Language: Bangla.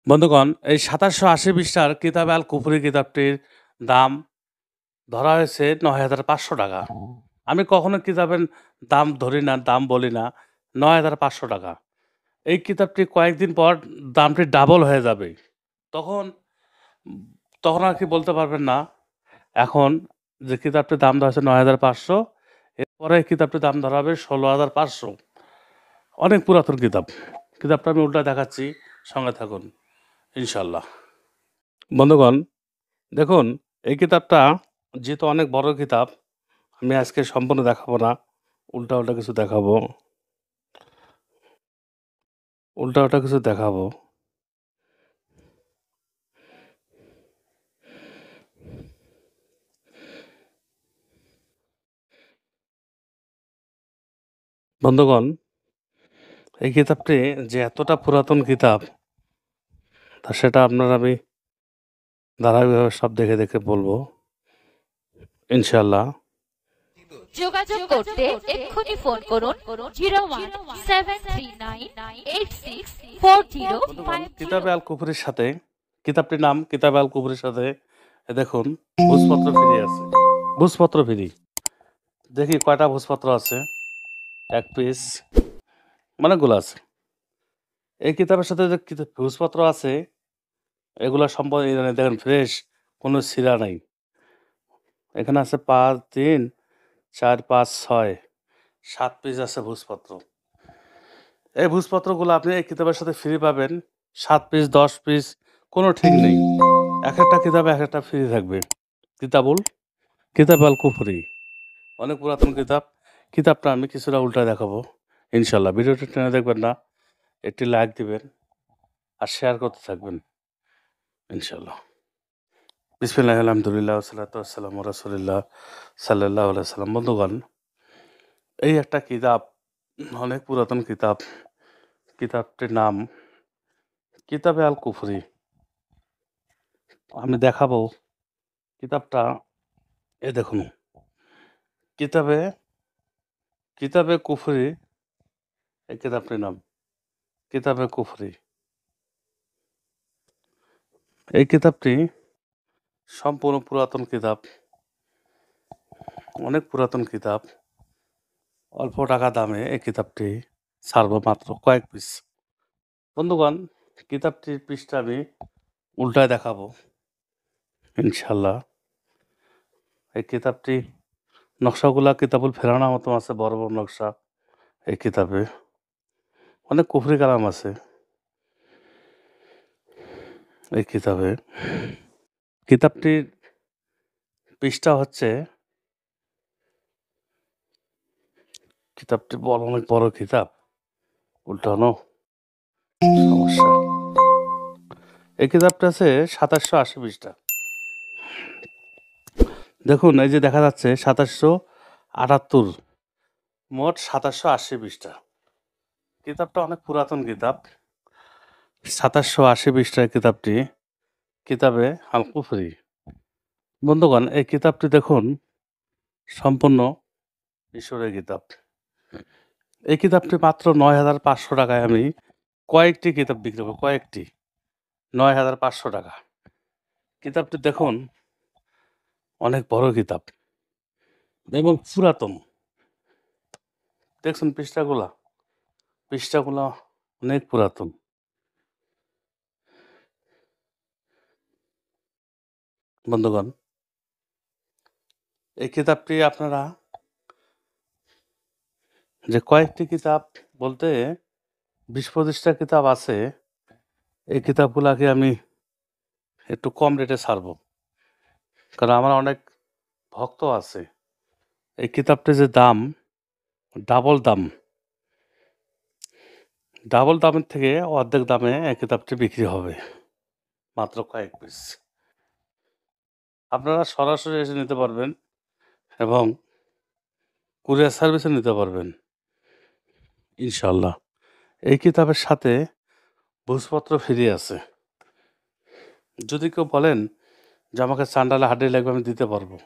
বন্ধুগণ, এই ২৭৮০ পৃষ্ঠার কিতাব আল কুফরি কিতাবটির দাম ধরা হয়েছে ৳৯,৫০০। আমি কখনো কিতাবের দাম ধরি না, দাম বলি না। ৳৯,৫০০। এই কিতাবটি কয়েকদিন পর দামটি ডাবল হয়ে যাবে। তখন তখন আর কি বলতে পারবেন না। এখন যে কিতাবটির দাম ধরা হয়েছে ৯,৫০০, এরপরে এই কিতাবটির দাম ধরা হবে ১৬,৫০০। অনেক পুরাতন কিতাব। কিতাবটা আমি উল্টায় দেখাচ্ছি, সঙ্গে থাকুন ইনশাআল্লাহ। বন্ধুগণ, দেখুন, এই কিতাবটা যেহেতু অনেক বড় কিতাব, আমি আজকে সম্পূর্ণ দেখাবো না। উল্টা কিছু দেখাবো। উল্টা কিছু দেখাবো। বন্ধুগণ, এই কিতাবটি যে এতটা পুরাতন কিতাব, তা সেটা আপনার আমি ধারাবাহিকভাবে সব দেখে বলবো ইনশাআল্লাহ। যোগাযোগ করতে এক্ষুনি ফোন করুন 01739864050। কিতাবে আল কুফরির সাথে, কিতাবটির নাম কিতাবে আল কুফরির সাথে দেখুন ভোজপত্র ফ্রি আছে। ভোজপত্র ফ্রি। দেখি কয়টা ভোজপত্র আছে। ১ পিস, অনেকগুলো আছে। এই কিতাবের সাথে যে ভোজপত্র আছে, এগুলা সম্পূর্ণ দেখেন ফ্রেশ, কোনো ছিঁড়া নাই। এখানে আছে ৫, ৩, ৪, ৫, ৬, ৭ পিস আছে ভোজপত্র। এই ভোজপত্রগুলো আপনি এই কিতাবের সাথে ফ্রি পাবেন। ৭ পিস, ১০ পিস, কোনো ঠিক নেই। একটা কিতাবে একটা ফ্রি থাকবে। কিতাব আল কুফরি, অনেক পুরাতন কিতাব। কিতাবটা আমি কিছুটা উল্টায় দেখাবো ইনশাআল্লাহ। ভিডিওটি টেনে দেখবেন না, একটি লাইক দিবেন আর শেয়ার করতে থাকবেন ইনশাআল্লাহ। বিসমিল্লাহির আলহামদুলিল্লাহ ওয়াসসালাতু ওয়াসসালামু আলা রাসূলিল্লাহ সাল্লাল্লাহু আলাইহি ওয়াসাল্লাম। বন্ধুগণ, এই একটা কিতাব, অনেক পুরাতন কিতাব। কিতাবটির নাম কিতাবে আল কুফরি। আমি দেখাবো কিতাবটা। দেখুন, কিতাবে কিতাবে কুফরি, এই কিতাবটির নাম কিতাবে কুফরি। এই কিতাবটি সম্পূর্ণ পুরাতন কিতাব, অনেক পুরাতন কিতাব। অল্প টাকা দামে এই কিতাবটি ছাড়বো, মাত্র কয়েক পিস। বন্ধুগণ, কিতাবটির পৃষ্ঠা আমি উল্টায় দেখাবো ইনশাআল্লাহ। এই কিতাবটি নকশাগুলা কিতাবুল ফেরানা মতো আছে, বড় নকশা। এই কিতাবে অনেক কুফরি কালাম আছে। এই কিতাবটির পৃষ্ঠা হচ্ছে, কিতাবটি অনেক বড় কিতাব, উল্টানো সমস্যা। এই কিতাবটা আছে ২৭৮০ পৃষ্ঠা। দেখুন, এই যে দেখা যাচ্ছে ২৭৭৮, মোট ২৭৮০ পৃষ্ঠা। কিতাবটা অনেক পুরাতন কিতাব। ২৭৮০ পৃষ্ঠার কিতাবটি কিতাবে আল কুফরি। বন্ধুগণ, এই কিতাবটি দেখুন সম্পূর্ণ ঈশ্বরের কিতাব। এই কিতাবটি মাত্র ৯,৫০০ টাকায় আমি কয়েকটি কিতাব বিক্রি করব, কয়েকটি। ৯,৫০০ টাকা। কিতাবটি দেখুন অনেক বড় কিতাব এবং পুরাতন। দেখছেন পৃষ্ঠাগুলা অনেক পুরাতন। বন্ধুগণ, এই কিতাবটি আপনারা যে কয়েকটি কিতাব বলতে ২০-২৫টা কিতাব আছে, এই কিতাবগুলাকে আমি একটু কম রেটে ছাড়বো, কারণ আমার অনেক ভক্ত আছে। এই কিতাবটির যে দাম, ডাবল দামের থেকে অর্ধেক দামে এই কিতাবটি বিক্রি হবে, মাত্র কয়েক পিস। আপনারা সরাসরি এসে নিতে পারবেন এবং কুরিয়ার সার্ভিসে নিতে পারবেন ইনশাআল্লাহ। এই কিতাবের সাথে ভোজপত্র ফ্রি আছে। যদি কেউ বলেন যে আমাকে চান্ডালে হাড্ডি লাগবে, আমি দিতে পারবো।